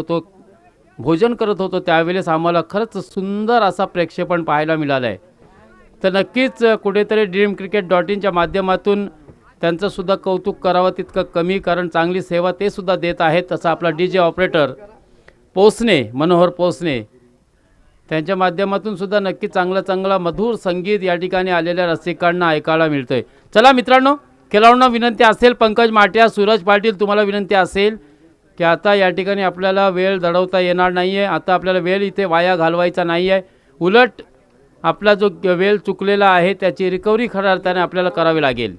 तो भोजन करत होतो त्यावेळेस आम्हाला खरंच सुंदर असा प्रक्षेपण पाहायला मिळालं आहे. तर नक्कीच कुठेतरी dreamcricket.inच्या माध्यमातून त्यांचं सुद्धा कौतुक करावं तितकं कमी, कारण चांगली सेवा ते सुद्धा देत आहेत. तसा आपला DJ ऑपरेटर पोसने, मनोहर पोसने, त्यांच्या माध्यमातून सुद्धा नक्की चांगला मधुर संगीत या ठिकाणी आलेल्या रसिकांना ऐकायला मिळतंय. चला मित्रांनो, खेळाडूंना विनंती असेल, पंकज माट्या, सूरज पाटील, तुम्हाला विनंती असेल की आता या ठिकाणी आपल्याला वेळ दडवता येणार नाही आहे. आता आपल्याला वेळ इथे वाया घालवायचा नाही आहे. उलट आपला जो वेळ चुकलेला आहे त्याची रिकव्हरी खऱ्या अर्थाने आपल्याला करावी लागेल.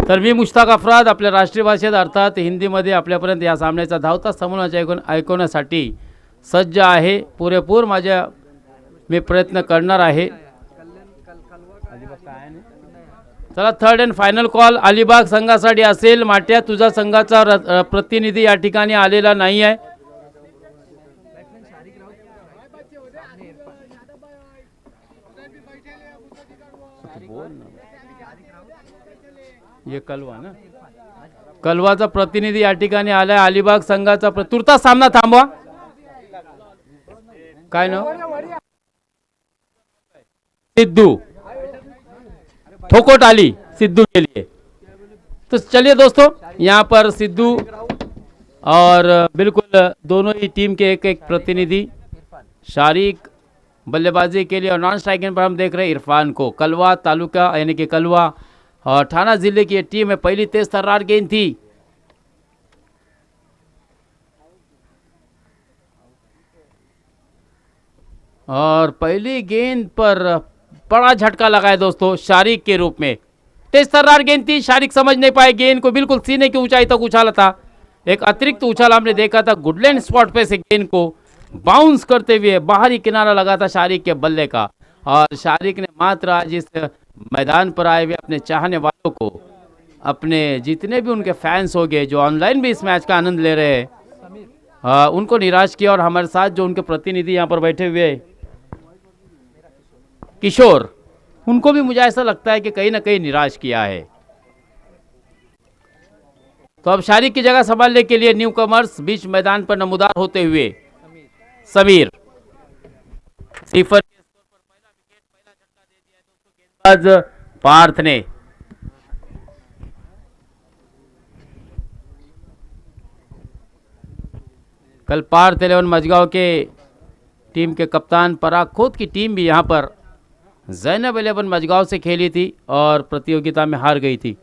तर मी मुश्ताक अफराद आपल्या राष्ट्रीय भाषेत अर्थात हिंदीमध्ये आपल्यापर्यंत या सामन्याचा धावता समूहाचा ऐकवण्यासाठी सज्ज आहे. पुरेपूर मी प्रयत्न करणार आहे. चला, third and final call Alibag संघासाठी असेल. माट्या, तुझा संघाचा प्रतिनिधी या ठिकाणी आलेला नाही आहे. ये कलवा ना, कलवाचा प्रतिनिधी या ठिकाणी आलाय. अलिबाग संघाचा तुर्तास सामना थांबवा. काय ना, सिद्धू ठोकोट आली सिद्धू के लिए. तो चलिए दोस्तों, यहाँ पर सिद्धू और बिल्कुल दोनों ही टीम के एक प्रतिनिधि, शारिक बल्लेबाजी के लिए और नॉन स्ट्राइकिंग पर हम देख रहे हैं इरफान को. कलवा तालुका यानी कि कलवा और ठाना जिले की ये टीम है. पहली तेज तर्रार गेंद थी, और पहली गेंद पर बड़ा झटका लगा है दोस्तों शारिक के रूप में. तेज तर्रार गेंद थी, शारिक समझ नहीं पाए गेंद को, बिल्कुल सीने की ऊंचाई तक उछाला था. एक अतिरिक्त उछाल हमने देखा था. गुडलैंड स्पॉट पे से गेंद को बाउंस करते हुए बाहरी किनारा लगा था शारिक के बल्ले का. और शारिक ने मात्र आज इस मैदान पर आए हुए अपने चाहने वालों को, अपने जितने भी उनके फैंस हो गए जो ऑनलाइन भी इस मैच का आनंद ले रहे हैं, उनको निराश किया. और हमारे साथ जो उनके प्रतिनिधि यहाँ पर बैठे हुए किशोर, उनको भी मुझे ऐसा लगता है कि कहीं ना कहीं निराश किया है. तो अब शारिक की जगह संभालने के लिए न्यू कमर्स बीच मैदान पर नमूदार होते हुए समीर. सिफर के स्कोर पर पहला विकेट, पहला झटका दे दिया है दोस्तों गेंदबाज पार्थ ने. कल पार्थ 11 मजगांव के टीम के कप्तान पराग खोत की टीम भी यहाँ पर जैनब 11 मजगांव से खेली थी और प्रतियोगिता में हार गई थी.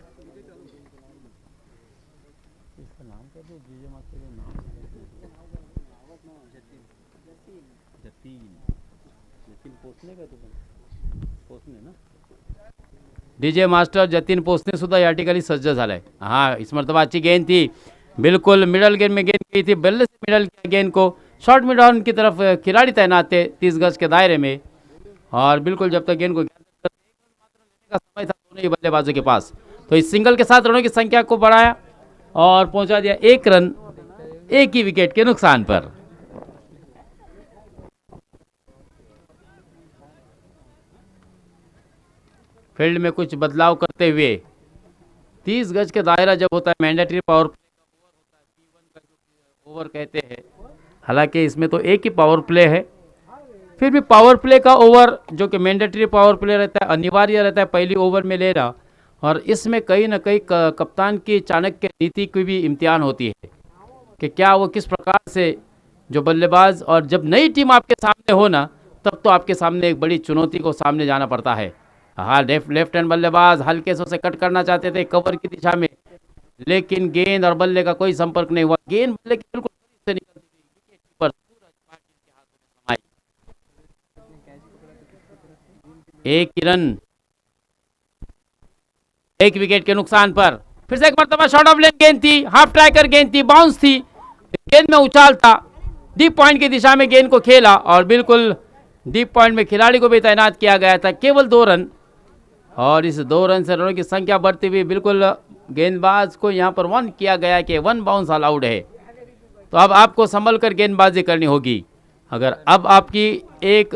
डीजे मास्टर जतीन पोसने सुद्धा या ठिकाणी सज्ज झालाय. हाँ, इस मर्तबाची गेंद थी, बिल्कुल मिडल गेंद में गेंद गई थी. बल्ले से मिडल गेंद को शॉर्ट मिड ऑन की तरफ खिलाड़ी तैनात थे 30 गज के दायरे में. और बिल्कुल जब तक गेंद को लेने का समय था दोनों ही बल्लेबाजों के पास, तो इस सिंगल के साथ रनों की संख्या को बढ़ाया और पहुंचा दिया 1 रन एक ही विकेट के नुकसान पर. फील्ड में कुछ बदलाव करते हुए 30 गज के दायरा जब होता है, मैंडेटरी पावर प्ले का ओवर होता है, P1 का जो ओवर कहते हैं. हालांकि इसमें तो एक ही पावर प्ले है, फिर भी पावर प्ले का ओवर जो कि मैंडेटरी पावर प्ले रहता है, अनिवार्य रहता है पहली ओवर में लेना. और इसमें कहीं ना कहीं कप्तान की चाणक्य नीति की भी इम्तिहान होती है कि क्या वो किस प्रकार से जो बल्लेबाज, और जब नई टीम आपके सामने हो ना, तब तो आपके सामने एक बड़ी चुनौती को सामने जाना पड़ता है. हाँ, लेफ्ट हैंड बल्लेबाज हल्के से कट करना चाहते थे कवर की दिशा में, लेकिन गेंद और बल्ले का कोई संपर्क नहीं हुआ. गेंद बल्ले की बिल्कुल से निकलती थी, विकेट कीपर सूरज पाटिल के हाथों में समाई. 1 रन एक विकेट के नुकसान पर. फिर से एक मरतबा शॉर्ट ऑफ लेन गेंद थी, हाफ ट्रैकर गेंद थी, बाउंस थी, गेंद में उछाल था, डीप पॉइंट की दिशा में गेंद को खेला और बिल्कुल डीप पॉइंट में खिलाड़ी को भी तैनात किया गया था. केवल 2 रन, और इस 2 रन से रनों की संख्या बढ़ती हुई बिल्कुल गेंदबाज को यहाँ पर 1 किया गया कि 1 बाउंस अलाउड है. तो अब आपको संभल कर गेंदबाजी करनी होगी. अगर अब आपकी एक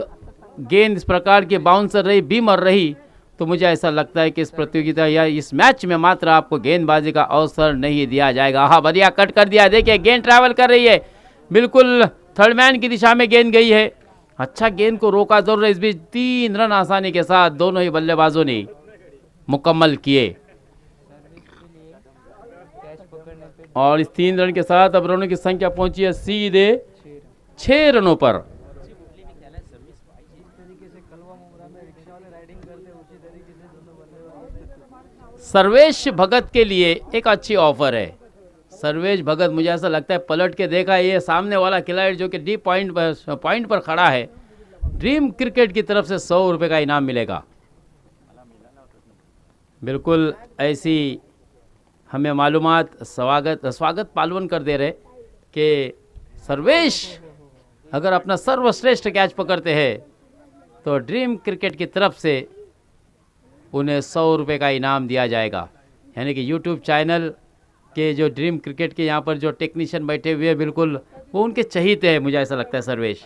गेंद इस प्रकार की बाउंसर रही, बीमर रही, तो मुझे ऐसा लगता है कि इस प्रतियोगिता या इस मैच में मात्र आपको गेंदबाजी का अवसर नहीं दिया जाएगा। हाँ, बढ़िया कट कर दिया, देखिए गेंद ट्रैवल कर रही है, बिल्कुल थर्ड मैन की दिशा में गेंद गई है। अच्छा गेंद को रोका जरूर है। इस बीच 3 रन आसानी के साथ दोनों ही बल्लेबाजों ने मुकम्मल किए और इस 3 रन के साथ अब रनों की संख्या पहुंची है सीधे 6 रनों पर। सर्वेश भगत के लिए एक अच्छी ऑफर है। सर्वेश भगत मुझे ऐसा लगता है पलट के देखा, ये सामने वाला खिलाड़ी जो कि डी पॉइंट पर खड़ा है, ड्रीम क्रिकेट की तरफ से 100 रुपये का इनाम मिलेगा। बिल्कुल ऐसी हमें मालूमात स्वागत पालवन कर दे रहे कि सर्वेश अगर अपना सर्वश्रेष्ठ कैच पकड़ते हैं तो ड्रीम क्रिकेट की तरफ से उन्हें 100 रुपये का इनाम दिया जाएगा। यानी कि यूट्यूब चैनल के जो ड्रीम क्रिकेट के यहाँ पर जो टेक्नीशियन बैठे हुए हैं, बिल्कुल वो उनके चहीते हैं, मुझे ऐसा लगता है सर्वेश,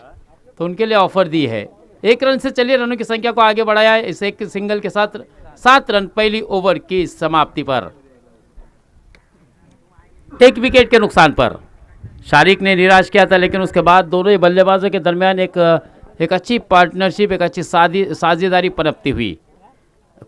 तो उनके लिए ऑफर दी है। 1 रन से चलिए रनों की संख्या को आगे बढ़ाया है। इस एक सिंगल के साथ 7 रन पहली ओवर की समाप्ति पर। 1 विकेट के नुकसान पर शारिक ने निराश किया था, लेकिन उसके बाद दोनों ही बल्लेबाजों के दरमियान एक अच्छी पार्टनरशिप, एक अच्छी साझेदारी पनपती हुई।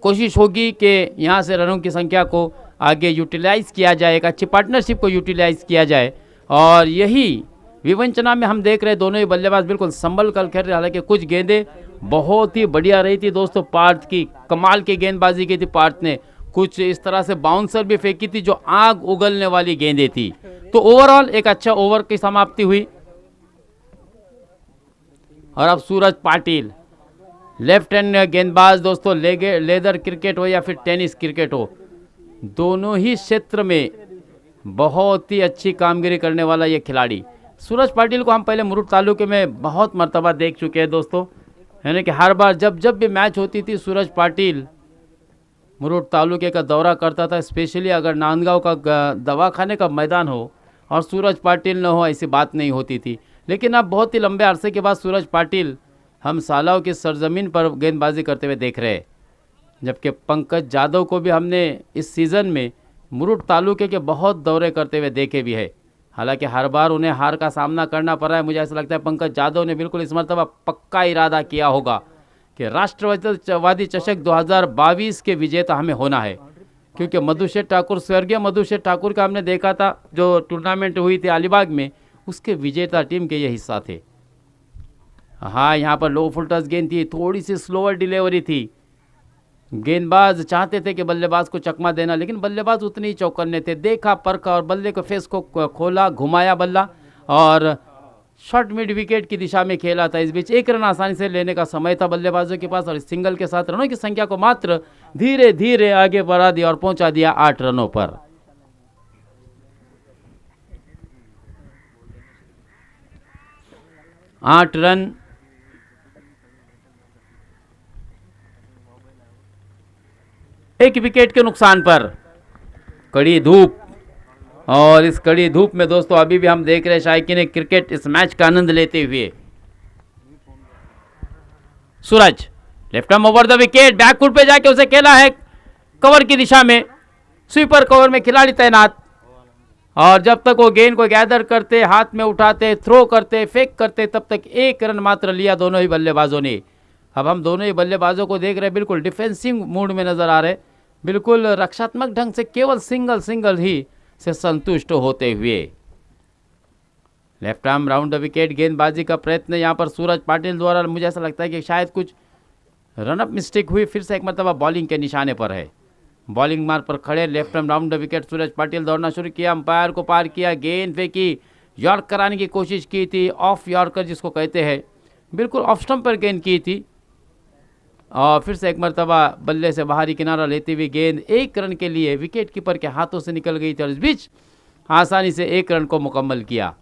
कोशिश होगी कि यहाँ से रनों की संख्या को आगे यूटिलाइज़ किया जाए, एक अच्छी पार्टनरशिप को यूटिलाइज़ किया जाए। और यही विवंचना में हम देख रहे दोनों ही बल्लेबाज बिल्कुल संभल कर खेल रहे। हालांकि कुछ गेंदें बहुत ही बढ़िया रही थी दोस्तों, पार्थ की कमाल की गेंदबाजी की थी पार्थ ने। कुछ इस तरह से बाउंसर भी फेंकी थी जो आग उगलने वाली गेंदें थी। तो ओवरऑल एक अच्छा ओवर की समाप्ति हुई। और अब सूरज पाटिल लेफ्ट हैंड गेंदबाज दोस्तों, लेदर क्रिकेट हो या फिर टेनिस क्रिकेट हो, दोनों ही क्षेत्र में बहुत ही अच्छी कामगिरी करने वाला ये खिलाड़ी सूरज पाटिल को हम पहले मुरुड तालुके में बहुत मर्तबा देख चुके हैं दोस्तों। यानी कि हर बार जब भी मैच होती थी सूरज पाटिल मुरुड तालुके का दौरा करता था। स्पेशली अगर नांदगांव का दवाखाने का मैदान हो और सूरज पाटिल न हो, ऐसी बात नहीं होती थी। लेकिन अब बहुत ही लंबे अरसे के बाद सूरज पाटिल हम सालाव की सरजमीन पर गेंदबाजी करते हुए देख रहे हैं। जबकि पंकज यादव को भी हमने इस सीज़न में मुरुड तालुके के बहुत दौरे करते हुए देखे भी है। हालांकि हर बार उन्हें हार का सामना करना पड़ा है। मुझे ऐसा लगता है पंकज यादव ने बिल्कुल इस मरतबा पक्का इरादा किया होगा कि राष्ट्रवादी चषक 2022 के विजेता हमें होना है। क्योंकि मधुशेठ ठाकुर, स्वर्गीय मधुशेठ ठाकुर का हमने देखा था जो टूर्नामेंट हुई थी अलीबाग में, उसके विजेता टीम के ये हिस्सा थे। हाँ, यहाँ पर लो फुल टच गेंद थी, थोड़ी सी स्लोअर डिलीवरी थी। गेंदबाज चाहते थे कि बल्लेबाज को चकमा देना, लेकिन बल्लेबाज उतने ही चौकन्ने थे। देखा, परखा और बल्ले को फेस को खोला, घुमाया बल्ला और शॉर्ट मिड विकेट की दिशा में खेला था। इस बीच 1 रन आसानी से लेने का समय था बल्लेबाजों के पास और इस सिंगल के साथ रनों की संख्या को मात्र धीरे धीरे आगे बढ़ा दिया और पहुंचा दिया 8 रनों पर। आठ रन एक विकेट के नुकसान पर। कड़ी धूप, और इस कड़ी धूप में दोस्तों अभी भी हम देख रहे हैं शायकीन क्रिकेट इस मैच का आनंद लेते हुए। Suraj left arm over the wicket, back foot पे जाके उसे खेला है कवर की दिशा में। स्वीपर कवर में खिलाड़ी तैनात और जब तक वो गेंद को गैदर करते, हाथ में उठाते, थ्रो करते, फेक करते, तब तक 1 रन मात्र लिया दोनों ही बल्लेबाजों ने। अब हम दोनों ही बल्लेबाजों को देख रहे हैं बिल्कुल डिफेंसिव मूड में नजर आ रहे, बिल्कुल रक्षात्मक ढंग से केवल सिंगल ही से संतुष्ट होते हुए। Left arm round the wicket गेंदबाजी का प्रयत्न यहाँ पर सूरज पाटिल द्वारा। मुझे ऐसा लगता है कि शायद कुछ रनअप मिस्टेक हुई, फिर से एक मरतबा बॉलिंग के निशाने पर है। बॉलिंग मार्ग पर खड़े, left arm round the wicket Suraj Patil दौड़ना शुरू किया, अंपायर को पार किया, गेंद फेंकी, यॉर्क कराने की कोशिश की थी, ऑफ यॉर्कर जिसको कहते हैं, बिल्कुल ऑफ स्टंप पर गेंद की थी और फिर से एक मरतबा बल्ले से बाहरी किनारा लेती हुई गेंद 1 रन के लिए विकेट कीपर के हाथों से निकल गई थी और इस बीच आसानी से 1 रन को मुकम्मल किया।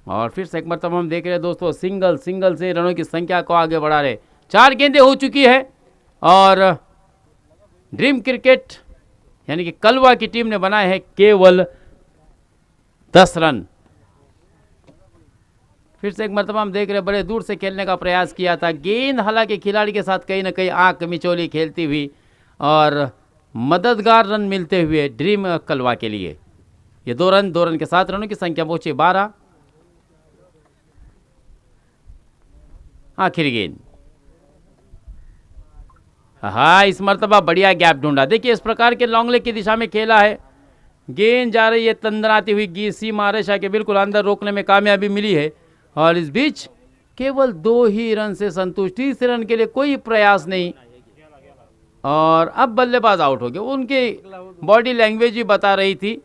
और फिर से एक मरतबा हम देख रहे हैं दोस्तों सिंगल से रनों की संख्या को आगे बढ़ा रहे। 4 गेंदें हो चुकी है और ड्रीम क्रिकेट यानी कि कलवा की टीम ने बनाए हैं केवल 10 रन। फिर से एक मरतबा हम देख रहे हैं, बड़े दूर से खेलने का प्रयास किया था। गेंद हालांकि खिलाड़ी के साथ कहीं ना कहीं आंख मिचौली खेलती हुई और मददगार रन मिलते हुए ड्रीम कलवा के लिए। ये 2 रन के 7 रनों की संख्या पहुंची 12। आखिरी गेंद, हाँ इस मरतबा बढ़िया गैप ढूंढा। देखिए इस प्रकार के लॉन्ग लेग की दिशा में खेला है, गेंद जा रही है तंदनाती हुई सीमा रेखा के बिल्कुल अंदर, रोकने में कामयाबी मिली है। और इस बीच केवल 2 ही रन से संतुष्ट, तीसरे रन के लिए कोई प्रयास नहीं। और अब बल्लेबाज आउट हो गए। उनकी बॉडी लैंग्वेज भी बता रही थी।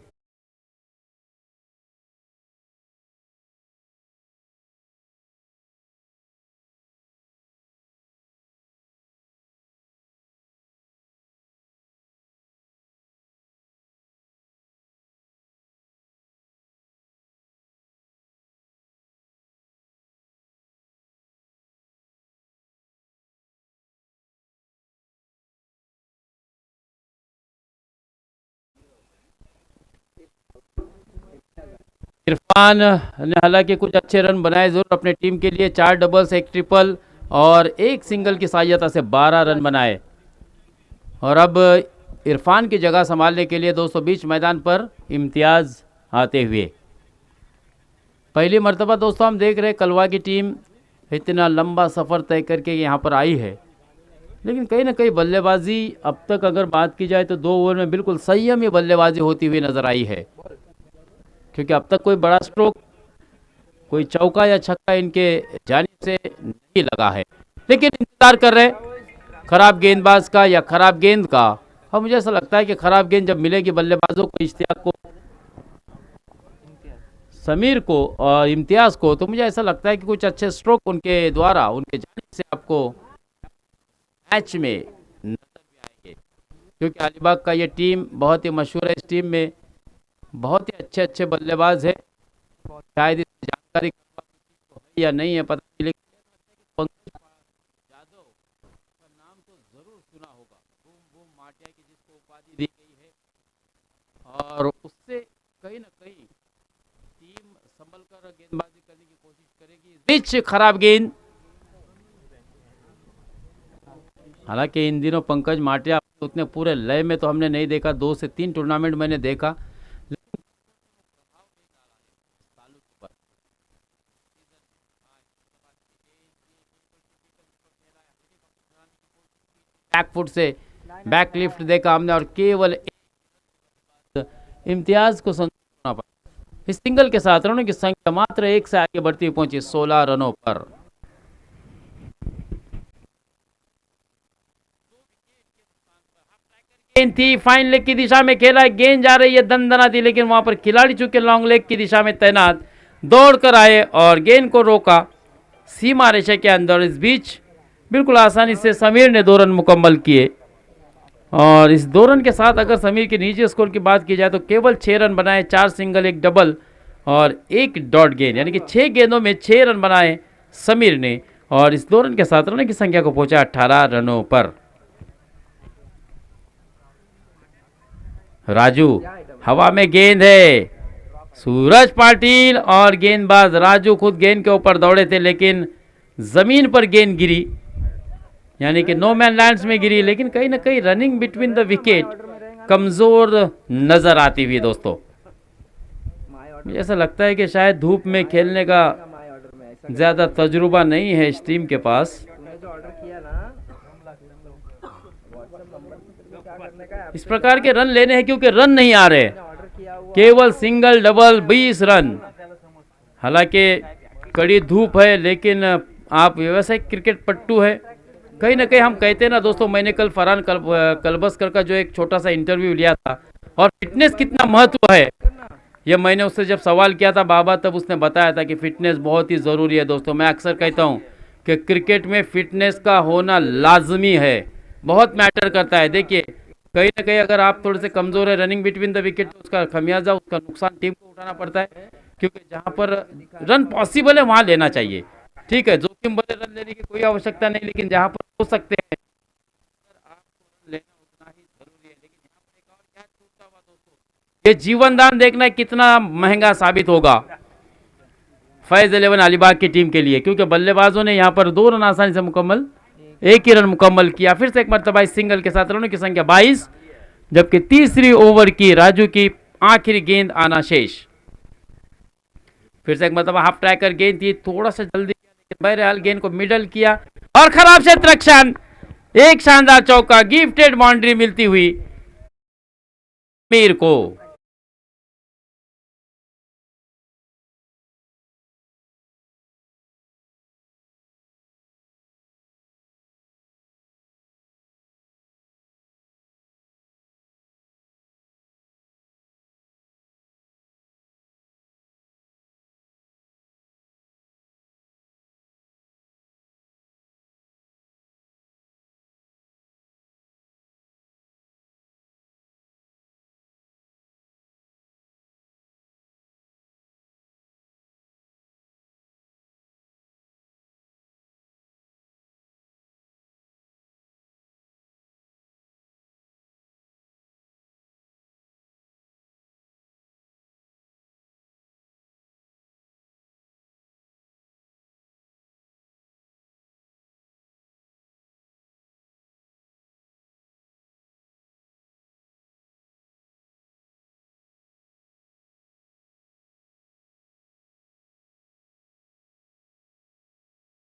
इरफान ने हालांकि कुछ अच्छे रन बनाए जरूर अपने टीम के लिए, 4 डबल्स, 1 ट्रिपल और 1 सिंगल की सहायता से 12 रन बनाए। और अब इरफान की जगह संभालने के लिए दोस्तों बीच मैदान पर इम्तियाज आते हुए। पहली मर्तबा दोस्तों हम देख रहे हैं कलवा की टीम इतना लंबा सफ़र तय करके यहाँ पर आई है, लेकिन कहीं ना कहीं बल्लेबाजी अब तक अगर बात की जाए तो 2 ओवर में बिल्कुल संयमी बल्लेबाजी होती हुई नजर आई है, क्योंकि अब तक कोई बड़ा स्ट्रोक, कोई चौका या छक्का इनके जानिब से नहीं लगा है। लेकिन इंतजार कर रहे खराब गेंदबाज का या खराब गेंद का। और मुझे ऐसा लगता है कि खराब गेंद जब मिलेगी बल्लेबाजों को, इश्तियाक को, समीर को और इम्तियाज को, तो मुझे ऐसा लगता है कि कुछ अच्छे स्ट्रोक उनके द्वारा, उनके जानिब से आपको मैच में नजर भी आएंगे। क्योंकि अलीबाग का ये टीम बहुत ही मशहूर है, इस टीम में बहुत ही अच्छे अच्छे बल्लेबाज है। शायद इसकी जानकारी है या नहीं है पता नहीं, लेकिन पंकज यादव का नाम तो जरूर सुना होगा। बूम बूम माटिया की जिसको उपाधि दी गई है, और उससे कहीं ना कहीं टीम संभल कर गेंदबाजी करने की कोशिश करेगी। बीच खराब गेंद, हालांकि इन दिनों पंकज माटिया उतने पूरे लय में तो हमने नहीं देखा, 2 से 3 टूर्नामेंट मैंने देखा, बैक फुट से बैक लिफ्ट देखा हमने और केवल इम्तियाज को संतुष्ट होना पड़ा। इस सिंगल के साथ रनों की संख्या मात्र 1 से आगे बढ़ती हुई पहुंची 16 रनों पर। गेंद थी फाइन लेग की दिशा में खेला, गेंद जा रही है दंदनाती, लेकिन वहां पर खिलाड़ी चूंकि लॉन्ग लेग की दिशा में तैनात दौड़ कर आए और गेंद को रोका सीमा रेखा के अंदर। इस बीच बिल्कुल आसानी से समीर ने 2 रन मुकम्मल किए। और इस 2 रन के साथ अगर समीर के निजी स्कोर की बात की जाए तो केवल 6 रन बनाए, 4 सिंगल, 1 डबल और 1 डॉट गेंद, यानी कि 6 गेंदों में 6 रन बनाए समीर ने। और इस 2 रन के साथ रनों की संख्या को पहुंचा 18 रनों पर। राजू, हवा में गेंद है, सूरज पाटिल और गेंदबाज राजू खुद गेंद के ऊपर दौड़े थे, लेकिन जमीन पर गेंद गिरी, यानी कि नो मैन लैंड्स में गिरी। लेकिन कहीं ना कहीं रनिंग बिटवीन द विकेट कमजोर नजर आती हुई दोस्तों। मुझे ऐसा लगता है कि शायद धूप में खेलने का ज्यादा तजुर्बा नहीं है इस टीम के पास। इस प्रकार के रन लेने हैं क्योंकि रन नहीं आ रहे, केवल सिंगल डबल 20 रन। हालांकि कड़ी धूप है, लेकिन आप व्यवसायिक क्रिकेट पट्टू है। कहीं ना कहीं हम कहते हैं ना दोस्तों, मैंने कल फरहान कलबस्कर का जो एक छोटा सा इंटरव्यू लिया था, और फिटनेस कितना महत्व है ये मैंने उससे जब सवाल किया था बाबा, तब उसने बताया था कि फिटनेस बहुत ही ज़रूरी है दोस्तों। मैं अक्सर कहता हूँ कि क्रिकेट में फिटनेस का होना लाजमी है, बहुत मैटर करता है। देखिए कहीं ना कहीं अगर आप थोड़े से कमज़ोर है रनिंग बिटवीन द विकेट, तो उसका खमियाजा, उसका नुकसान टीम को उठाना पड़ता है। क्योंकि जहाँ पर रन पॉसिबल है वहाँ लेना चाहिए, ठीक है, जोखिम भरे रन लेने की कोई आवश्यकता नहीं, लेकिन जहाँ पर हो सकते हैं आपको रन लेना उतना ही जरूरी है। लेकिन यहाँ पर एक और क्या छूटता हुआ दोस्तों, ये जीवन दान देखना कितना महंगा साबित होगा। फैज़ 11 अलीबाग की टीम के लिए, क्योंकि बल्लेबाजों ने यहाँ पर 2 रन आसानी से मुकम्मल, एक ही रन मुकम्मल किया। फिर से एक मरतबा इस सिंगल के साथ रनों की संख्या 22, जबकि तीसरी ओवर की राजू की आखिरी गेंद आना शेष। फिर से एक मरतबा हाफ ट्रैकर गेंद थी, थोड़ा सा जल्दी किया, लेकिन बहरहाल गेंद को मिडल किया और खराब क्षेत्र रक्षण, एक शानदार चौका, गिफ्टेड बाउंड्री मिलती हुई मीर को।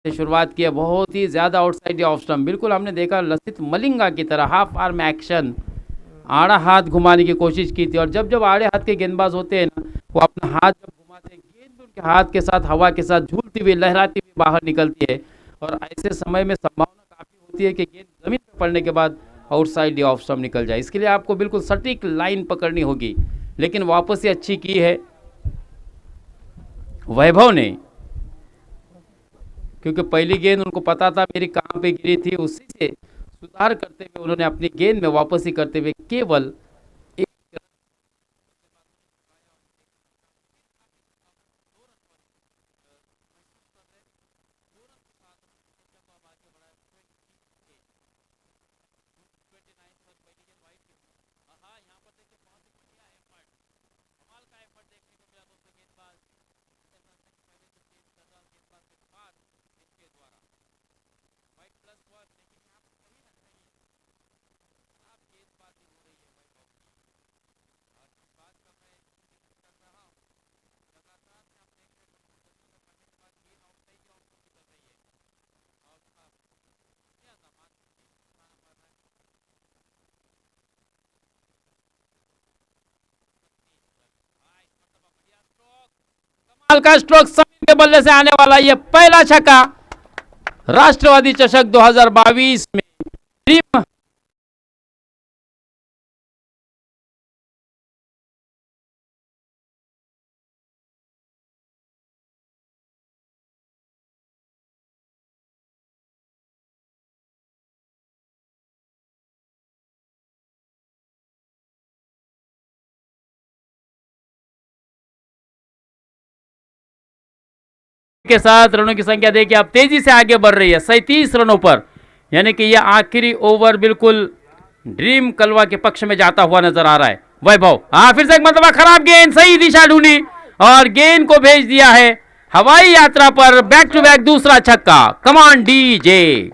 शुरुआत की है, बहुत ही ज्यादा आउटसाइड ऑफ स्टंप, बिल्कुल हमने देखा लसित मलिंगा की तरह हाफ आर्म एक्शन, आड़ा हाथ घुमाने की कोशिश की थी। और जब जब आड़े हाथ के गेंदबाज होते हैं ना, वो अपना हाथ जब घुमाते हैं, गेंद भी उनके हाथ के साथ हवा के साथ झूलती हुई लहराती हुई बाहर निकलती है, और ऐसे समय में संभावना काफी होती है कि गेंद जमीन पर पड़ने के बाद आउटसाइड ऑफ स्टंप निकल जाए। इसके लिए आपको बिल्कुल सटीक लाइन पकड़नी होगी, लेकिन वापसी अच्छी की है वैभव ने, क्योंकि पहली गेंद उनको पता था मेरी कहाँ पे गिरी थी, उसी से सुधार करते हुए उन्होंने अपनी गेंद में वापसी करते हुए केवल एक का स्ट्रोक समीर के बल्ले से आने वाला ये पहला छक्का राष्ट्रवादी चषक 2022 में टीम के साथ रनों की संख्या देखिए अब तेजी से आगे बढ़ रही है 37 रनों पर, यानी कि यह आखिरी ओवर बिल्कुल ड्रीम कलवा के पक्ष में जाता हुआ नजर आ रहा है वैभव। हाँ फिर से एक मरतबा खराब गेंद, सही दिशा ढूंढी और गेंद को भेज दिया है हवाई यात्रा पर, बैक टू बैक दूसरा छक्का। कमान डीजे।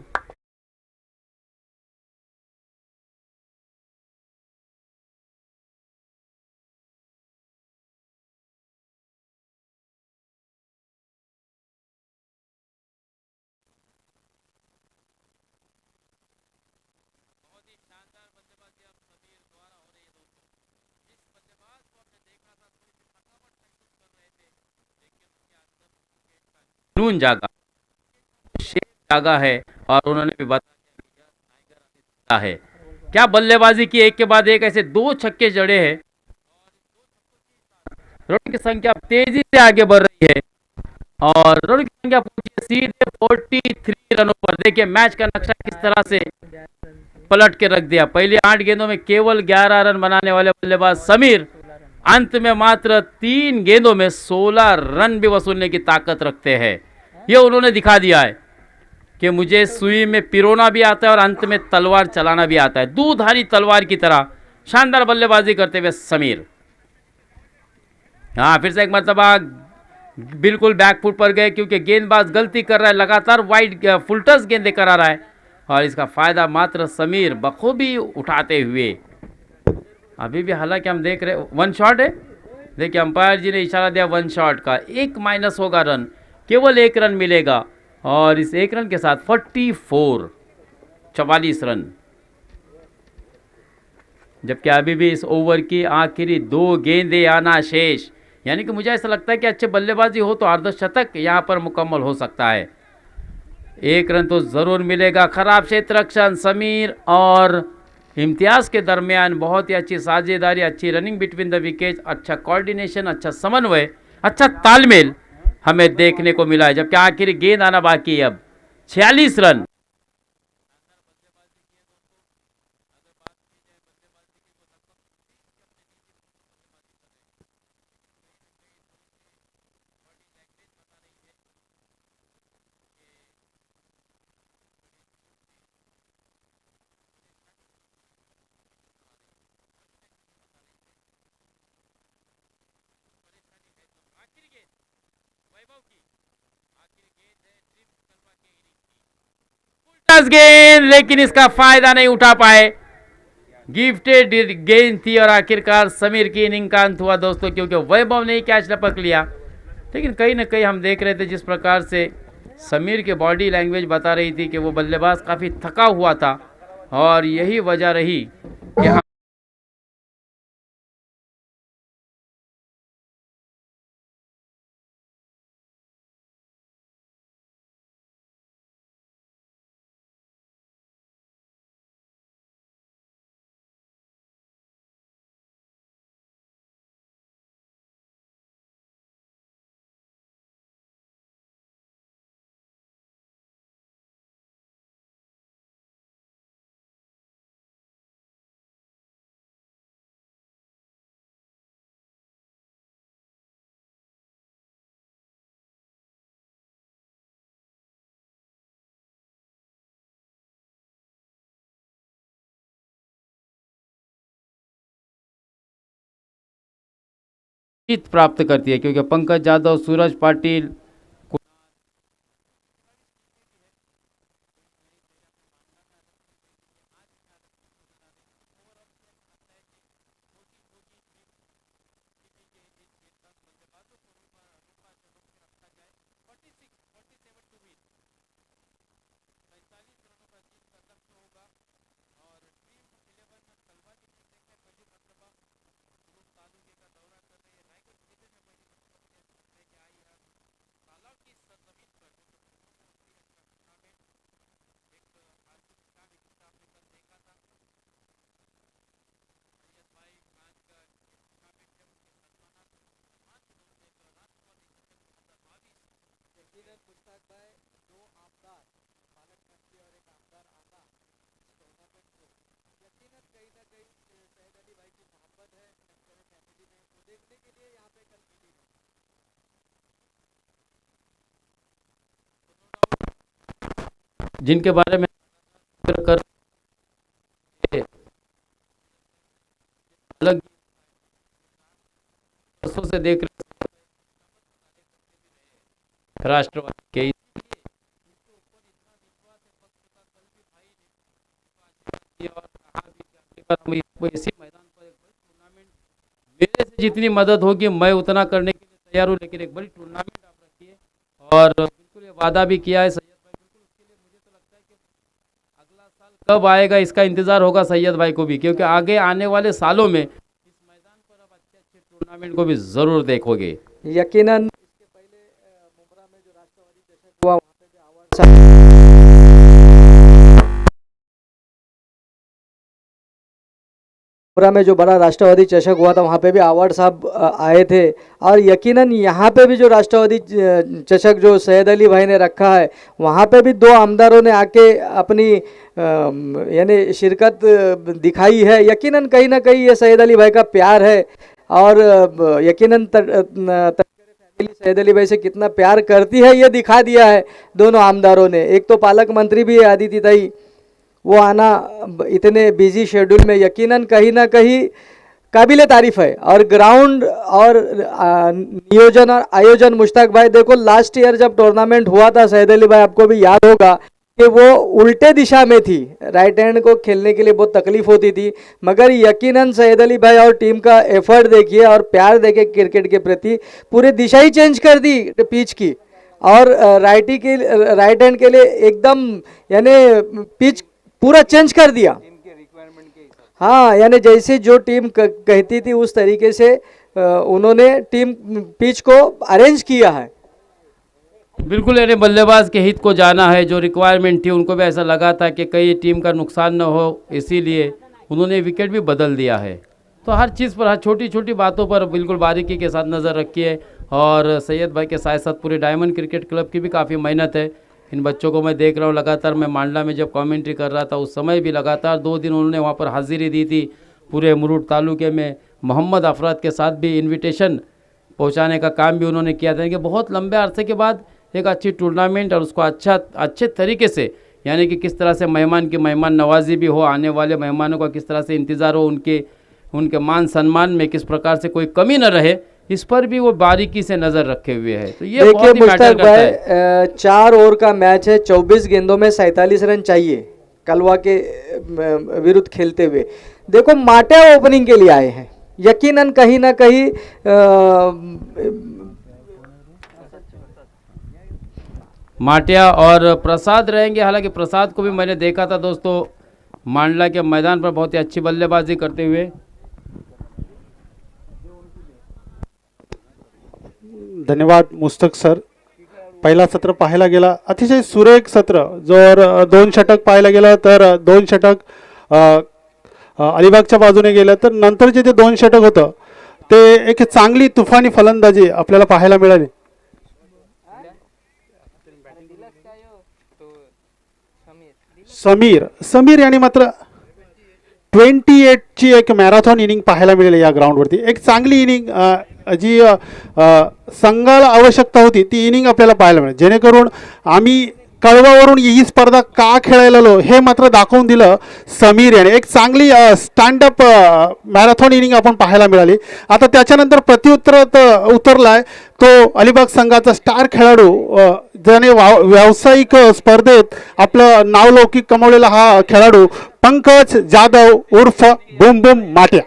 नून जागा, शेर जागा है, और उन्होंने भी बताया है क्या बल्लेबाजी की, एक के बाद एक ऐसे 2 छक्के जड़े हैं। रनों की संख्या तेजी से आगे बढ़ रही है और रनों की संख्या पहुंची है सीधे 43 रनों पर। देखिए मैच का नक्शा किस तरह से पलट के रख दिया। पहले 8 गेंदों में केवल 11 रन बनाने वाले बल्लेबाज समीर अंत में मात्र 3 गेंदों में 16 रन भी वसूलने की ताकत रखते हैं। ये उन्होंने दिखा दिया है कि मुझे सुई में पिरोना भी आता है और अंत में तलवार चलाना भी आता है। दूधारी तलवार की तरह शानदार बल्लेबाजी करते हुए समीर। हाँ फिर से एक मरतबा बिल्कुल बैकफुट पर गए क्योंकि गेंदबाज गलती कर रहा है, लगातार वाइड फुल टच गेंद लेकर आ रहा है और इसका फायदा मात्र समीर बखूबी उठाते हुए। अभी भी हालांकि हम देख रहे वन शॉट है, देखिए अंपायर जी ने इशारा दिया वन शॉट का, एक माइनस होगा रन, केवल एक रन मिलेगा और इस एक रन के साथ 44 रन, जबकि अभी भी इस ओवर की आखिरी 2 गेंदें आना शेष। यानी कि मुझे ऐसा लगता है कि अच्छे बल्लेबाजी हो तो अर्धशतक यहाँ पर मुकम्मल हो सकता है। एक रन तो ज़रूर मिलेगा। खराब क्षेत्र रक्षण समीर और इम्तियाज़ के दरमियान बहुत ही अच्छी साझेदारी, अच्छी रनिंग बिटवीन द विकेट, अच्छा कोऑर्डिनेशन, अच्छा समन्वय, अच्छा तालमेल हमें देखने को मिला है। जबकि आखिरी गेंद आना बाकी है अब। 46 रन। गेंद, लेकिन इसका फायदा नहीं उठा पाए। गिफ्टेड गेंद थी और आखिरकार समीर की इनिंग का अंत हुआ दोस्तों, क्योंकि वैभव ने कैच लपक लिया। लेकिन कहीं ना कहीं हम देख रहे थे जिस प्रकार से समीर की बॉडी लैंग्वेज बता रही थी कि वो बल्लेबाज काफ़ी थका हुआ था और यही वजह रही कि जीत प्राप्त करती है, क्योंकि पंकज यादव, सूरज पाटिल, जिनके बारे में कर अलग वर्षों से देख रहे राष्ट्रवादी के इसी मैदान पर एक बड़ी टूर्नामेंट मेरे से जितनी मदद होगी मैं उतना करने के लिए तैयार हूँ, लेकिन एक बड़ी टूर्नामेंट आप रखिए और बिल्कुल ये वादा भी किया है सैयद भाई, बिल्कुल उसके लिए मुझे तो लगता है कि अगला साल कब आएगा इसका इंतजार होगा सैयद भाई को भी, क्योंकि आगे आने वाले सालों में इस मैदान पर अब अच्छे अच्छे टूर्नामेंट को भी जरूर देखोगे। यकीनन इसके पहले मुंब्रा में जो राष्ट्रवादी चषक हुआ वहाँ पे भी अवार्ड मुंब्रा में जो बड़ा राष्ट्रवादी चषक हुआ था वहाँ पे भी अवार्ड साहब आए थे और यकीनन यहाँ पे भी जो राष्ट्रवादी चषक जो सैयद अली भाई ने रखा है वहाँ पे भी 2 आमदारों ने आके अपनी यानी शिरकत दिखाई है। यकीनन कहीं ना कहीं ये सैयद अली भाई का प्यार है और यकीनन फैमिली सैयद अली भाई से कितना प्यार करती है ये दिखा दिया है दोनों आमदारों ने। एक तो पालक मंत्री भी है आदिति ताई, वो आना इतने बिजी शेड्यूल में यकीनन कहीं ना कहीं काबिले तारीफ है। और ग्राउंड और नियोजन और आयोजन, मुश्ताक भाई देखो लास्ट ईयर जब टूर्नामेंट हुआ था सैयद अली भाई, आपको भी याद होगा कि वो उल्टे दिशा में थी, राइट हैंड को खेलने के लिए बहुत तकलीफ होती थी, मगर यकीनन सैयद अली भाई और टीम का एफर्ट देखिए और प्यार देखे क्रिकेट के प्रति, पूरी दिशा ही चेंज कर दी पिच की। और राइट हैंड के लिए एकदम यानी पिच पूरा चेंज कर दिया। हाँ, यानी जैसे जो टीम कहती थी उस तरीके से उन्होंने टीम पिच को अरेंज किया है। बिल्कुल, यानी बल्लेबाज के हित को जाना है, जो रिक्वायरमेंट थी उनको भी ऐसा लगा था कि कहीं टीम का नुकसान न हो, इसीलिए उन्होंने विकेट भी बदल दिया है। तो हर चीज़ पर, हर छोटी छोटी बातों पर बिल्कुल बारीकी के साथ नज़र रखिए। और सैयद भाई के साथ साथ पूरे डायमंड क्रिकेट क्लब की भी काफ़ी मेहनत है। इन बच्चों को मैं देख रहा हूँ लगातार, मैं मांडला में जब कमेंट्री कर रहा था उस समय भी लगातार 2 दिन उन्होंने वहाँ पर हाजिरी दी थी। पूरे मुरुड तालुके में मोहम्मद अफराद के साथ भी इन्विटेशन पहुँचाने का काम भी उन्होंने किया था कि बहुत लंबे अरसे के बाद एक अच्छी टूर्नामेंट और उसको अच्छे तरीके से, यानी कि किस तरह से मेहमान की मेहमान नवाजी भी हो, आने वाले मेहमानों का किस तरह से इंतज़ार हो, उनके मान सम्मान में किस प्रकार से कोई कमी न रहे, इस पर भी वो बारीकी से नज़र रखे हुए है। तो ये बहुत ही मैटर करता है। 4 ओवर का मैच है, 24 गेंदों में 47 रन चाहिए कलवा के विरुद्ध खेलते हुए। देखो माटिया ओपनिंग के लिए आए हैं, यकीनन कहीं ना कहीं माटिया और प्रसाद रहेंगे। हालांकि प्रसाद को भी मैंने देखा था दोस्तों मांडला के मैदान पर बहुत ही अच्छी बल्लेबाजी करते हुए। धन्यवाद मुस्तक सर। पहिला सत्र पाहायला गेला, अतिशय सुरेख सत्र। जर 2 षटक पाहायला गेला तर 2 षटक अलिबागच्या बाजूने गेलं, तर नंतरचे जे 2 षटक होतं ते एक चांगली तुफानी फलंदाजी आपल्याला पाहायला मिळाली। समीर यांनी मात्र 28 ची एक मॅरेथॉन इनिंग पाहायला मिळाली या ग्राउंडवरती। एक चांगली इनिंग जी संघाला आवश्यकता होती ती इनिंग आपल्याला पाहायला मिळाली, जेणेकरून आम्ही कळवावरून ही स्पर्धा का खेळायला आलो हे मात्र दाखवून दिलं समीर याने। एक चांगली स्टँडअप मॅरेथॉन इनिंग आपण पाहायला मिळाली। आता त्याच्यानंतर प्रत्युत्तरात उतरलाय तो अलिबाग संघाचा स्टार खेळाडू, ज्याने व्यावसायिक स्पर्धेत आपलं नावलौकिक कमवलेला हा खेळाडू पंकज जाधव उर्फ बूम बूम माटिया।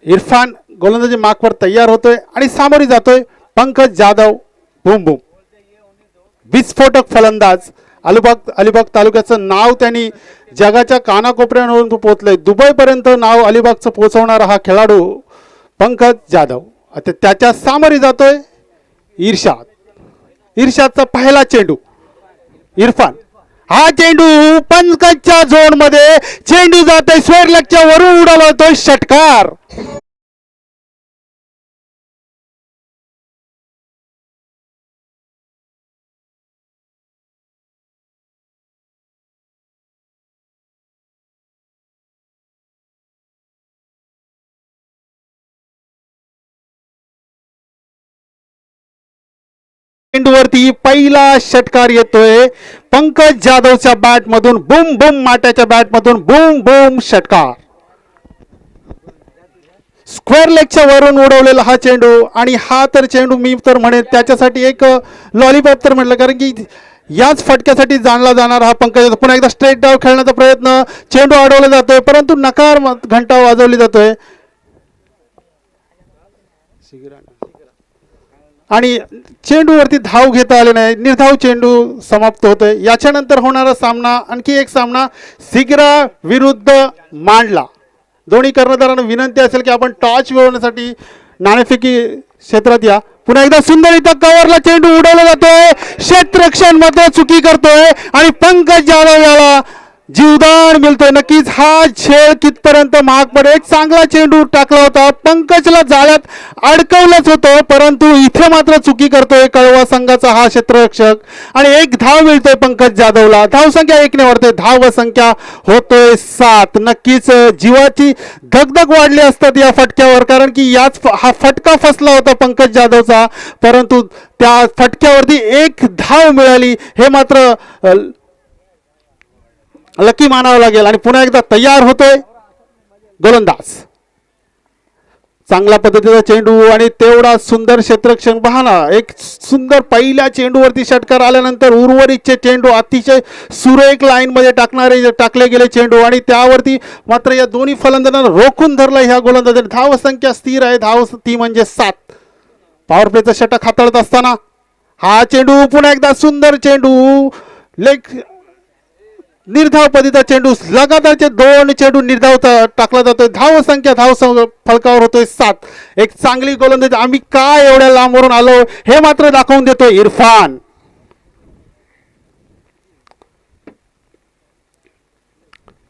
इरफान गोलंदाजी मार्कवर तयार होतोय आणि सामोरी जातोय पंकज जाधव बूम बूम, विस्फोटक फलंदाज। अलिबाग तालुक्याचं नाव त्यांनी जगाच्या कानाकोपऱ्यावरून पोहोचलंय, दुबईपर्यंत नाव अलिबागचं पोहोचवणारा हा खेळाडू पंकज जाधव। आता त्याच्या सामोरी जातोय इर्शादचा पहिला चेंडू। इरफान, हा चेंडू पंकजच्या झोन मध्ये चेंडू जातोय, स्क्वेअर लेगच्या वरून उडवतोय षटकार। चेंडूवरती पहिला षटकार येतोय पंकज जाधवच्या बॅट मधून, बूम बूम माट्याच्या बॅट मधून बूम बूम षटकार। स्क्वेअर लेगच्या वरून उडवलेला हा चेंडू, आणि हा तर चेंडू मी तर म्हणेन त्याच्यासाठी एक लॉलीपॉप तर म्हटलं, कारण की याच फटक्यासाठी जाणला जाणार हा पंकज। पुन्हा एकदा स्ट्रेट डाव खेळण्याचा प्रयत्न, चेंडू अडवला जातोय परंतु नकार घंटा वाजवली जातोय आणि चेंडूवरती धाव घेता आले नाही, निर्धाव चेंडू समाप्त होतोय। याच्यानंतर होणारा सामना आणखी एक सामना सिगरा विरुद्ध मांडला। दोन्ही कर्णधारांना विनंती असेल की आपण टॉच मिळवण्यासाठी नाणेफेकी क्षेत्रात या। पुन्हा एकदा सुंदर इथं कव्हरला चेंडू उडवला जातोय, क्षेत्ररक्षण मध्ये चुकी करतोय आणि पंकज जाधव याला जीवदान मिळतोय। नक्कीच हा खेळ कितपर्यंत महाग पडेल। एक चांगला चेंडू टाकला होता, पंकजला जाळ्यात अडकवलंच होतं, परंतु इथे मात्र चुकी करतोय कळवा संघाचा हा क्षेत्ररक्षक आणि एक धाव मिळतोय पंकज जाधवला। धाव संख्या 1 ने वाढते, धाव संख्या होतोय 7। नक्कीच जीवाची धगधग वाढली असतात या फटक्यावर, कारण की हा फटका फसला होता पंकज जाधवचा, परंतु त्या फटक्यावरती 1 धाव मिळाली। हे मात्र लकी मानावं लागेल आणि पुन्हा एकदा तयार होतोय गोलंदाज. चांगल्या पद्धतीचा चेंडू आणि तेवढा सुंदर क्षेत्ररक्षण पहा ना. एक सुंदर पहिल्या चेंडूवरती षटकार आल्यानंतर उर्वरितचे चेंडू अतिशय सुरेख लाईन मध्ये टाकले गेले चेंडू आणि त्यावरती मात्र या दोन्ही फलंदाजांना रोखून धरलं ह्या गोलंदाजाने. धाव संख्या स्थिर आहे, धाव ती म्हणजे 7. पॉवर प्लेचा षटक हाताळत असताना हा चेंडू पुन्हा एकदा सुंदर चेंडू लेग निर्धाव पद्धतीचा चेंडू. लगातारचे 2 चेंडू निर्धाव टाकला जातोय. धाव संख्या फलकावर होतोय 7. एक चांगली गोलंदाजी. आम्ही काय एवढ्या लांबवरून आलो हे मात्र दाखवून देतोय इरफान.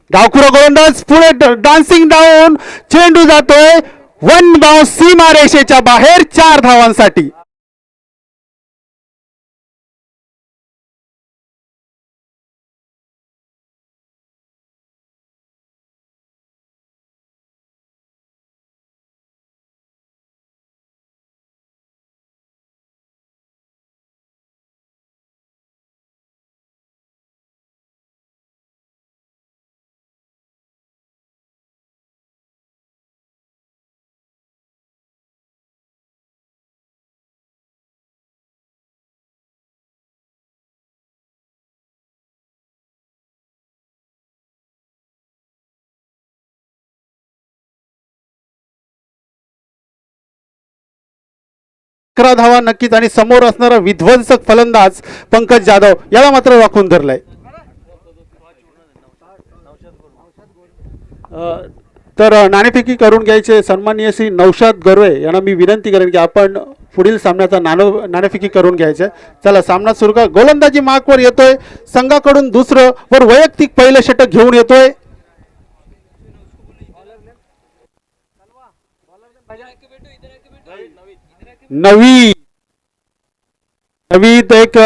डावखुरा गोलंदाज पुढे डान्सिंग डाऊन. चेंडू जातोय 1 बाउंस सीमा रेषेच्या बाहेर 4 धावांसाठी. धावा नक्कीच आणि समोर असणारा विध्वंसक फलंदाज पंकज जाधव याला मात्र राखून धरलाय. तर नाणेफेकी करून घ्यायचे सन्माननीय श्री नौशाद गरवे यांना मी विनंती करेन की आपण पुढील सामन्याचा नाणेफेकी करून घ्यायचे. चला सामना सुरू करा. गोलंदाजी मार्कवर येतोय संघाकडून दुसरं वर वैयक्तिक पहिलं षटक घेऊन येतोय नवीद. एक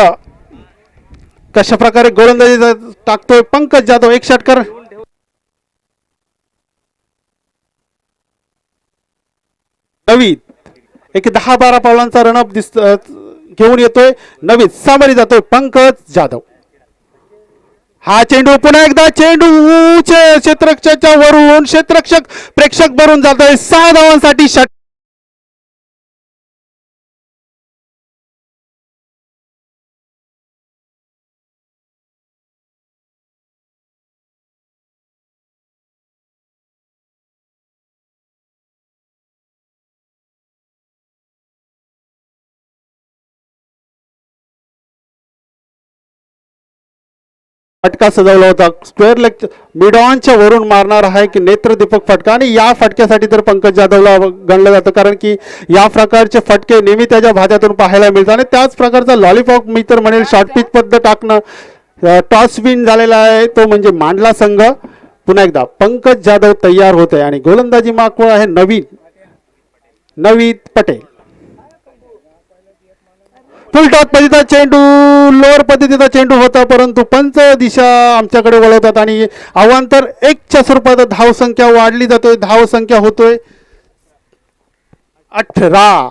कशा प्रकारे गोलंदाजी टाकतोय पंकज जाधव. एक षटकार नवीद. एक 10-12 पावलांचा रनअप घेऊन येतोय नवीद. सामोरी जातोय पंकज जाधव. हा चेंडू पुन्हा एकदा चेंडू क्षेत्ररक्षकाच्या वरून क्षेत्ररक्षक प्रेक्षक भरून जातोय 6 धावांसाठी. फटका सजवला होता स्क्वेअर लेग मिड ऑनच्या वरून मारणार आहे की नेत्रदीपक फटका. आणि या फटक्यासाठी तर पंकज जाधवला गणलं जातं कारण की या प्रकारचे फटके नेहमी त्याच्या भात्यातून पाहायला मिळतात. आणि त्याच प्रकारचा लॉलीपॉप मी तर म्हणेल शॉर्ट पिच पद्धत टाकणं टॉस विन झालेला आहे तो म्हणजे मांडला संघ. पुन्हा एकदा पंकज जाधव तयार होत आहे आणि गोलंदाजी मार्कवर आहे नवीद पटेल. फुल टॉस पद्धतीचा चेंडू लोअर पद्धतीचा चेंडू होता परंतु पंच दिशा आमच्याकडे वळवतात आणि अवांतर 1च्या स्वरूपात धाव संख्या वाढली जातोय. धाव संख्या होतोय 18.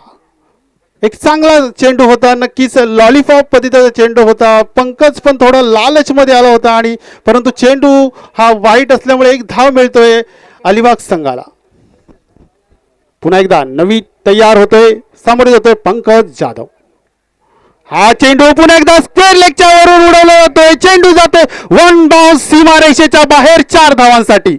एक चांगला चेंडू होता नक्कीच लॉलीपॉप पद्धतीचा चेंडू होता. पंकज पण थोडा लालच मध्ये आला होता आणि परंतु चेंडू हा वाईट असल्यामुळे 1 धाव मिळतोय अलिबाग संघाला. पुन्हा एकदा नवीद तयार होतोय सामोरे जातोय पंकज जाधव. हा चेंडू पुन्हा एकदा स्क्वेअर लेगच्या वरून उडवला जातोय. चेंडू जातोय 1 बाउंस सीमा रेषेच्या बाहेर 4 धावांसाठी.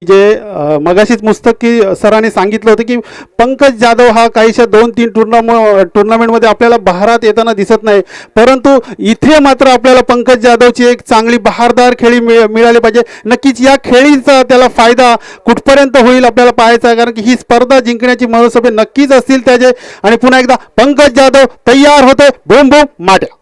जे मगाशीच मुस्तकी सरांनी सांगितलं होतं की पंकज जाधव हा काहीशा 2-3 टुर्नामेंटमध्ये आपल्याला बहारात येताना दिसत नाही परंतु इथे मात्र आपल्याला पंकज जाधवची एक चांगली बहारदार खेळी मिळाली पाहिजे. नक्कीच या खेळीचा त्याला फायदा कुठपर्यंत होईल आपल्याला पाहायचा आहे कारण की ही स्पर्धा जिंकण्याची मनोसभे नक्कीच असतील त्याचे. आणि पुन्हा एकदा पंकज जाधव तयार होते. बूम बूम माट्या.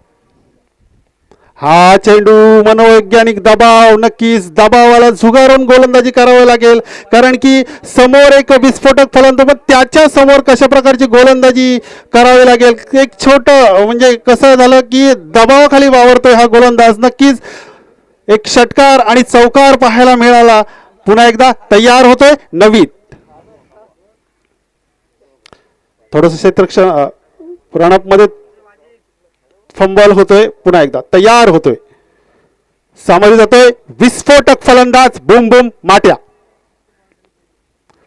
हा चेंडू मनोवैज्ञानिक दबाव, नक्कीच दबावाला झुगारून गोलंदाजी करावी लागेल, कारण की समोर एक विस्फोटक फलंदाज, पण त्याच्या समोर कशा प्रकारची गोलंदाजी करावी लागेल. एक छोटं म्हणजे कसं झालं की दबावाखाली वावरतोय हा गोलंदाज. नक्कीच एक षटकार आणि चौकार पाहायला मिळाला. पुन्हा एकदा तयार होतोय नवीद. थोडस क्षेत्ररक्षण रनअप मध्ये फंबल होतोय. पुन्हा एकदा तयार होतोय, सामोरे जातोय विस्फोटक फलंदाज बुम बुम माट्या.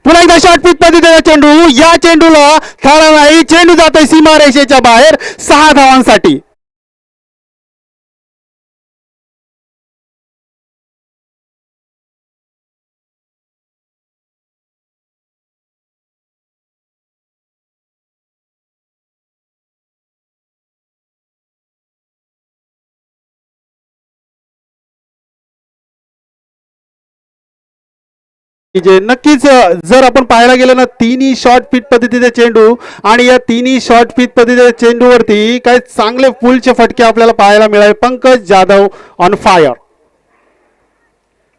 पुन्हा एकदा शॉर्ट पिच पद्धतीचा चेंडू, या चेंडूला थारा नाही, चेंडू जातोय सीमारेषेच्या बाहेर 6 धावांसाठी. जे नक्कीच जर आपण पाहायला गेलं ना, तिन्ही शॉर्ट पिच पद्धतीचे चेंडू आणि या तिन्ही शॉर्ट पिच पद्धतीच्या चेंडूवरती काही चांगले पुलचे फटके आपल्याला पाहायला मिळाले. Pankaj Jadhav on fire.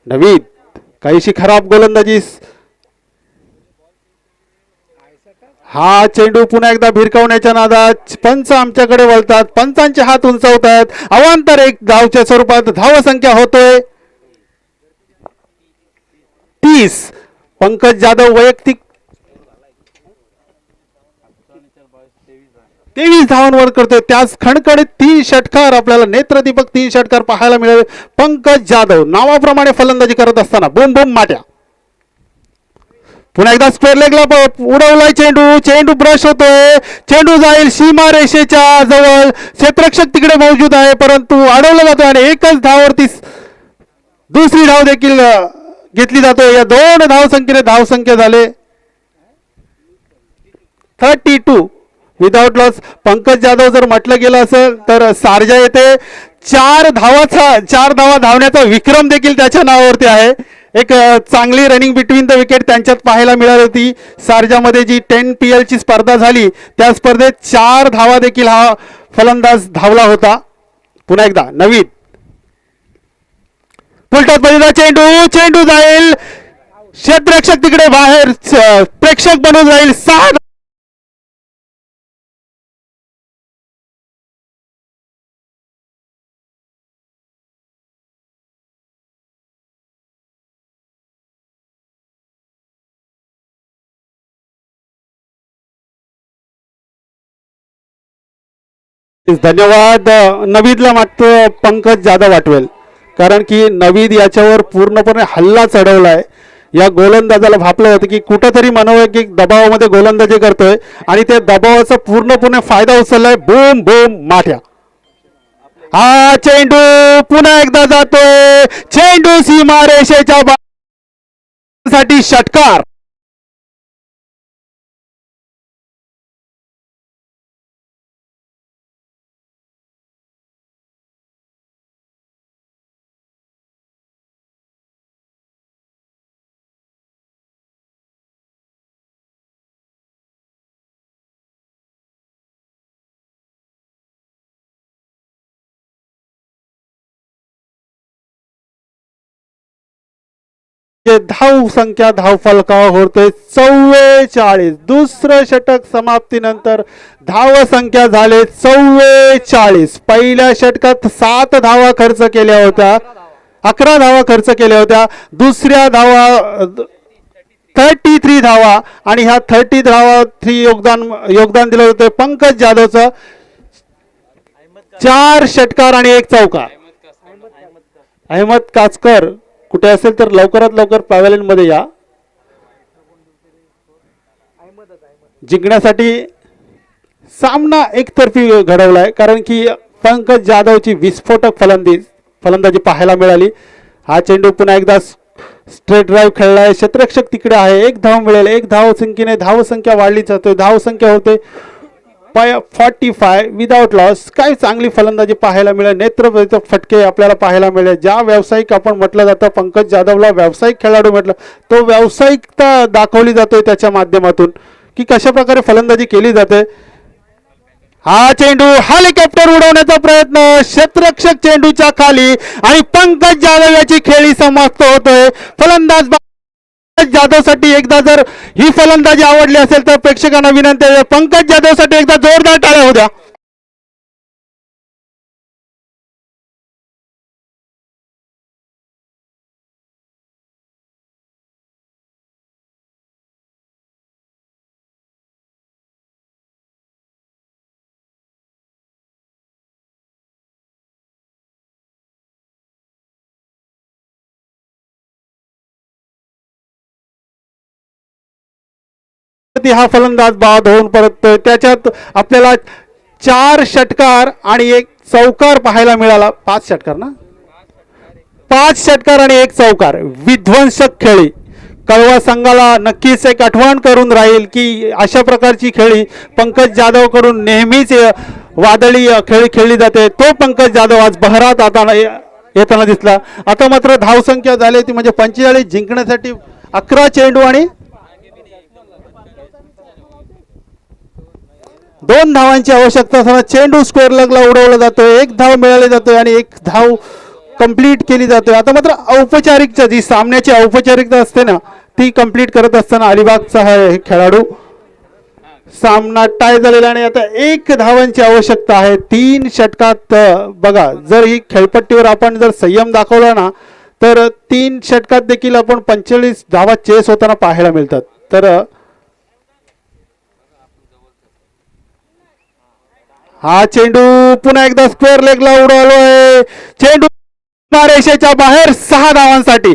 नवीद काहीशी खराब गोलंदाजी. हा चेंडू पुन्हा एकदा भिरकावण्याच्या नादात पंच आमच्याकडे वळतात. पंचांचे हात उंचावत आहेत. अवांतर एक धावच्या स्वरूपात धावसंख्या होतोय 30. पंकज जाधव वैयक्तिक 23 धावांवर करतोय. त्याच खणखणीत 3 षटकार आपल्याला नेत्रदीपक 3 षटकार पाहायला मिळाले. पंकज जाधव नावाप्रमाणे फलंदाजी करत असताना बुम बुम माट्या. पुन्हा एकदा स्क्वेअर लेगला उडवलाय चेंडू. चेंडू ब्रश होतोय. चेंडू जाईल सीमारेषेच्या जवळ. क्षेत्ररक्षक तिकडे मौजूद आहे, परंतु अडवला जातोय आणि एकच धावावरती दुसरी धाव देखील घेतली जाते. या 2 धावसंख्येने धावसंख्या झाले 32 विदाउट लॉस. पंकज जाधव जर म्हटलं गेलं असेल तर सारजा येथे 4 धावा धावण्याचा विक्रम देखील त्याच्या नावावरती आहे. एक चांगली रनिंग बिटवीन द विकेट त्यांच्यात पाहायला मिळाली होती. सारजामध्ये जी 10 PL ची स्पर्धा झाली त्या स्पर्धेत 4 धावा देखील हा फलंदाज धावला होता. पुन्हा एकदा नवीद फुलटॉस बळीचा चेंडू. चेंडू जाईल क्षेत्ररक्षक तिकडे बाहेर, प्रेक्षक बनून जाईल 6. धन्यवाद. नवीदला मात्र पंकज जाधव आठवेल, कारण की नवीद याच्यावर पूर्णपणे हल्ला चढवलाय. या गोलंदाजाला भापलं होतं की कुठंतरी मनोवैज्ञानिक दबावामध्ये गोलंदाजी करतोय आणि त्या दबावाचा पूर्णपणे फायदा उचललाय. Boom boom माठ्या. हा चेंडू पुन्हा एकदा जातोय. चेंडू सीमारेषेच्या साठी षटकार. धाव संख्या धाव फलकावर होते 44. दुसरं षटक समाप्तीनंतर धाव संख्या झाले 44. पहिल्या षटकात 7 धावा खर्च केल्या होत्या, 11 धावा खर्च केल्या होत्या. दुसऱ्या धावा 33 धावा आणि ह्या 30 धावा योगदान दिलं होतं पंकज जाधवचं. 4 षटकार आणि 1 चौकार. अहमद काचकर कुठे असेल तर लवकरात लवकर पॅव्हेलियन मध्ये या. जिंकण्यासाठी सामना एकतर्फी घडवलाय, कारण की पंकज जाधवची विस्फोटक फलंदाजी पाहायला मिळाली. हा चेंडू पुन्हा एकदा स्ट्रेट ड्राईव्ह खेळलाय. क्षेत्ररक्षक तिकडे आहे. 1 धाव मिळेल. 1 धाव संख्येने धावसंख्या वाढली जाते. धावसंख्या होते 45 विदाउट लॉस. काय चांगली फलंदाजी पाहायला मिळेल. नेत्रबळीचे फटके आपल्याला पाहायला मिळेल. ज्या व्यावसायिक आपण म्हटलं जातं, पंकज जाधवला व्यावसायिक खेळाडू म्हटलं, तो व्यावसायिकता दाखवली जाते त्याच्या माध्यमातून की कशा प्रकारे फलंदाजी केली जाते. हा चेंडू हेलिकॉप्टर उडवण्याचा प्रयत्न, क्षेत्ररक्षक चेंडूच्या खाली आणि पंकज जाधव याची खेळी समाप्त होतोय. फलंदाज जाधवसाठी एकदा जर ही फलंदाजी आवडली असेल तर प्रेक्षकांना विनंती आहे, पंकज जाधवसाठी एकदा जोरदार टाळ्या होऊ द्या. हा फलंदाज बाद होऊन परततोय. त्याच्यात आपल्याला 4 षटकार आणि 1 चौकार पाहायला मिळाला. 5 षटकार ना, 5 षटकार आणि 1 चौकार. विध्वंसक खेळी. कळवा संघाला नक्कीच एक आठवण करून राहील की अशा प्रकारची खेळी पंकज जाधव कडून नेहमीच वादळी खेळी खेळली जाते. तो पंकज जाधव आज बहरात येताना दिसला. आता मात्र धावसंख्या झाली ती म्हणजे 45 जिंकण्यासाठी 11 चेंडू आणि 2 धावांची आवश्यकता असताना चेंडू स्क्वेअर लगला उडवला जातोय. 1 धाव मिळाली जातोय आणि 1 धाव कंप्लीट केली जातोय. आता मात्र औपचारिकता जी सामन्याची औपचारिकता असते ना ती कंप्लीट करत असताना अलिबागचा हा खेळाडू. सामना टाय झालेला आणि आता 1 धावांची आवश्यकता आहे 3 षटकात. बघा जर ही खेळपट्टीवर आपण जर संयम दाखवला ना तर 3 षटकात देखील आपण 45 धावा चेस होताना पाहायला मिळतात. तर हा चेंडू पुन्हा एकदा स्क्वेअर लेगला उडवलोय. चेंडू रेषेच्या बाहेर 6 धावांसाठी